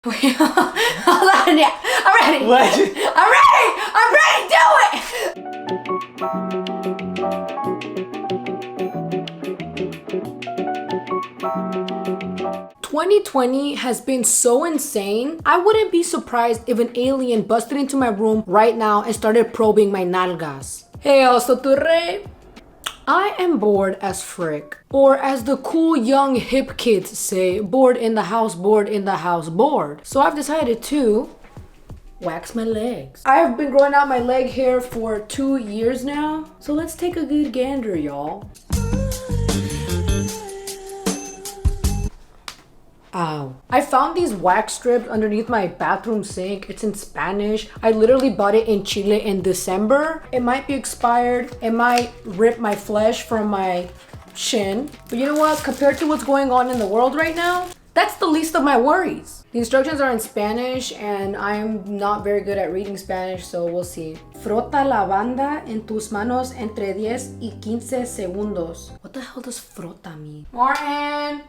Hold on, yeah. I'm ready. What? I'm ready. I'm ready. Do it. 2020 has been so insane. I wouldn't be surprised if an alien busted into my room right now and started probing my nalgas. Hey, also Turre. I am bored as frick. Or as the cool young hip kids say, bored in the house, bored in the house, bored. So I've decided to wax my legs. I have been growing out my leg hair for 2 years now. So let's take a good gander, y'all. Ow. I found these wax strips underneath my bathroom sink. It's in Spanish. I literally bought it in Chile in December. It might be expired. It might rip my flesh from my shin. But you know what? Compared to what's going on in the world right now, that's the least of my worries. The instructions are in Spanish and I'm not very good at reading Spanish, so we'll see. Frota la banda en tus manos entre 10 y 15 segundos. What the hell does frota mean? Martin!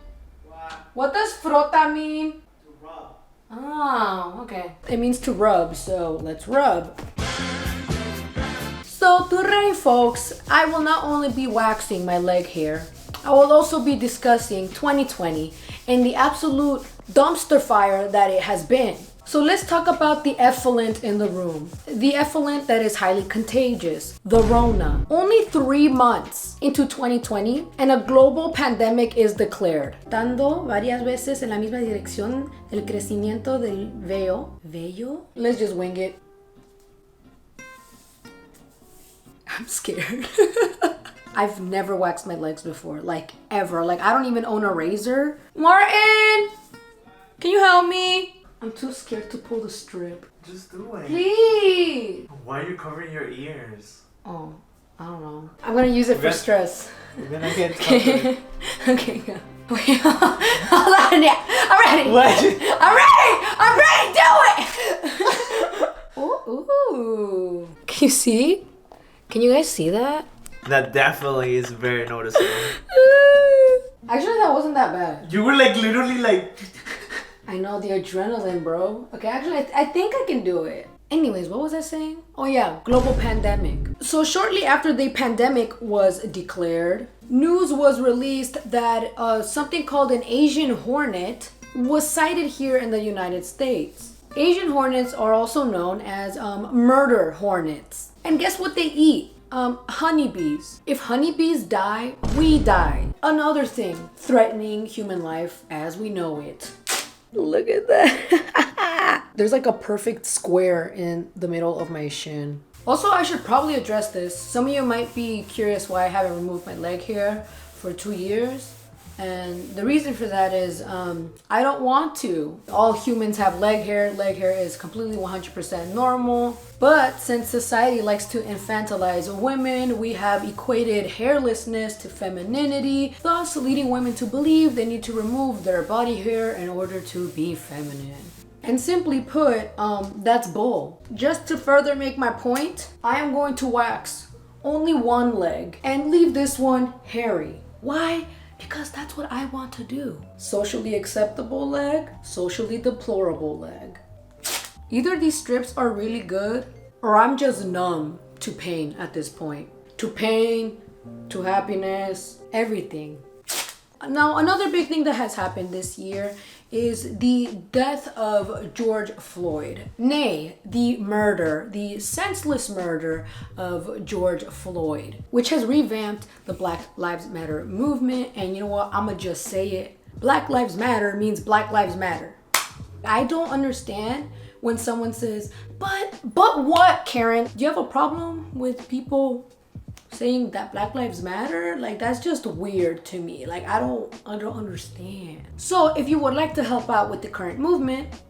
What does frota mean? To rub. Oh, okay. It means to rub, so let's rub. So today, folks, I will not only be waxing my leg hair, I will also be discussing 2020 and the absolute dumpster fire that it has been. So let's talk about the effluent in the room. The effluent that is highly contagious, the Rona. Only 3 months into 2020 and a global pandemic is declared. Dando varias veces en la misma dirección el crecimiento del vello. ¿Vello? Let's just wing it. I'm scared. I've never waxed my legs before, like ever. Like I don't even own a razor. Martin! Can you help me? I'm too scared to pull the strip. Just do it. Please! Why are you covering your ears? Oh, I don't know. I'm gonna use it for stress. You're gonna get covered. Okay, go. Wait, hold on, yeah. I'm ready. What? I'm ready! I'm ready! Do it! Ooh. Can you see? Can you guys see that? That definitely is very noticeable. Actually, that wasn't that bad. You were like literally like... I know, the adrenaline, bro. Okay, actually, I think I can do it. Anyways, what was I saying? Oh yeah, global pandemic. So shortly after the pandemic was declared, news was released that something called an Asian hornet was sighted here in the United States. Asian hornets are also known as murder hornets. And guess what they eat? Honeybees. If honeybees die, we die. Another thing threatening human life as we know it. Look at that. There's like a perfect square in the middle of my shin. Also, I should probably address this. Some of you might be curious why I haven't removed my leg hair for 2 years. And the reason for that is I don't want to. All humans have leg hair. Leg hair is completely 100% normal. But since society likes to infantilize women, we have equated hairlessness to femininity, thus leading women to believe they need to remove their body hair in order to be feminine. And simply put, that's bull. Just to further make my point, I am going to wax only one leg and leave this one hairy. Why? Because that's what I want to do. Socially acceptable leg, socially deplorable leg. Either these strips are really good or I'm just numb to pain at this point. To pain, to happiness, everything. Now, another big thing that has happened this year is the death of George Floyd. Nay, the murder, the senseless murder of George Floyd, which has revamped the Black Lives Matter movement. And you know what? I'ma just say it. Black Lives Matter means Black Lives Matter. I don't understand when someone says, but what, Karen? Do you have a problem with people saying that Black Lives Matter? Like, that's just weird to me. Like, I don't understand. So if you would like to help out with the current movement,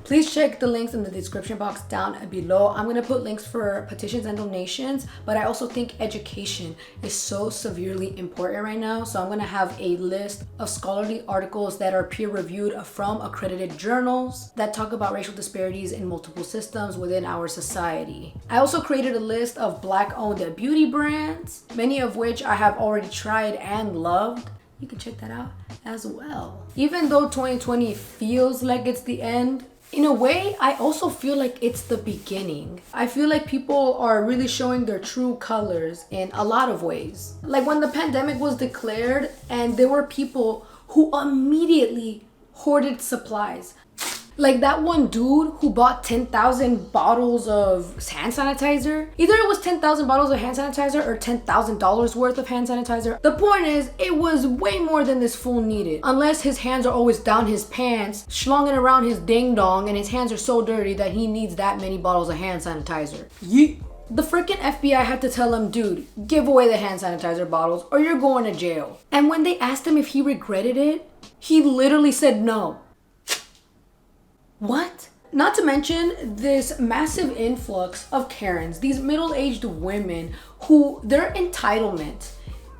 please check the links in the description box down below. I'm gonna put links for petitions and donations, but I also think education is so severely important right now. So I'm gonna have a list of scholarly articles that are peer-reviewed from accredited journals that talk about racial disparities in multiple systems within our society. I also created a list of Black-owned beauty brands, many of which I have already tried and loved. you can check that out as well. Even though 2020 feels like it's the end, in a way, I also feel like it's the beginning. I feel like people are really showing their true colors in a lot of ways. Like when the pandemic was declared and there were people who immediately hoarded supplies. Like that one dude who bought 10,000 bottles of hand sanitizer. Either it was 10,000 bottles of hand sanitizer or $10,000 worth of hand sanitizer. The point is, it was way more than this fool needed. Unless his hands are always down his pants, schlonging around his ding dong, and his hands are so dirty that he needs that many bottles of hand sanitizer. Yeet. The freaking FBI had to tell him, dude, give away the hand sanitizer bottles or you're going to jail. And when they asked him if he regretted it, he literally said no. What? Not to mention this massive influx of Karens, these middle-aged women who their entitlement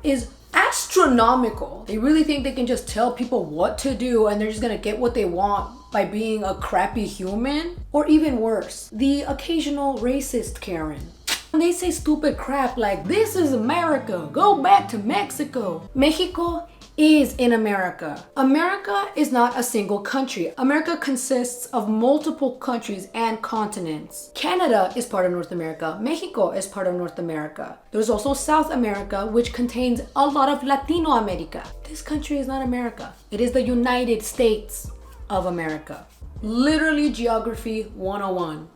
is astronomical. They really think they can just tell people what to do and they're just gonna get what they want by being a crappy human. Or even worse, the occasional racist Karen. When they say stupid crap like, this is America, go back to Mexico. Mexico is in America. America is not a single country. America consists of multiple countries and continents. Canada is part of North America. Mexico is part of North America. There's also South America, which contains a lot of Latino America. This country is not America. It is the United States of America. Literally Geography 101.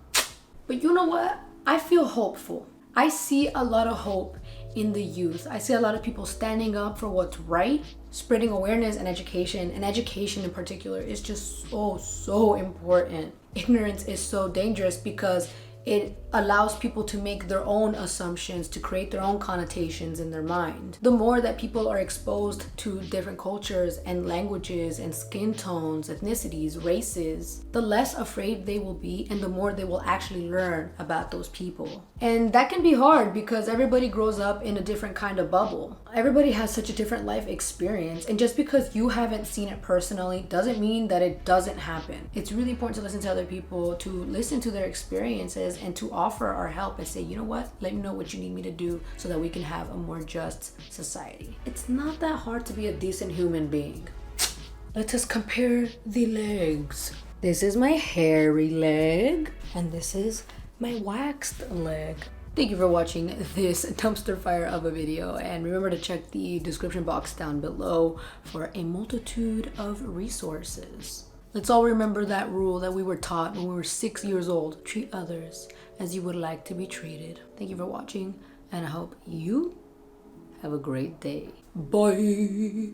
But you know what? I feel hopeful. I see a lot of hope in the youth. I see a lot of people standing up for what's right, spreading awareness and education in particular is just so important. Ignorance is so dangerous because it allows people to make their own assumptions, to create their own connotations in their mind. The more that people are exposed to different cultures and languages and skin tones, ethnicities, races, the less afraid they will be and the more they will actually learn about those people. And that can be hard because everybody grows up in a different kind of bubble. Everybody has such a different life experience, and just because you haven't seen it personally doesn't mean that it doesn't happen. It's really important to listen to other people, to listen to their experiences, and to offer our help and say, you know what, let me know what you need me to do so that we can have a more just society. It's not that hard to be a decent human being. Let us compare the legs. This is my hairy leg and this is my waxed leg. Thank you for watching this dumpster fire of a video, and remember to check the description box down below for a multitude of resources. Let's all remember that rule that we were taught when we were 6 years old. Treat others as you would like to be treated. Thank you for watching, and I hope you have a great day. Bye.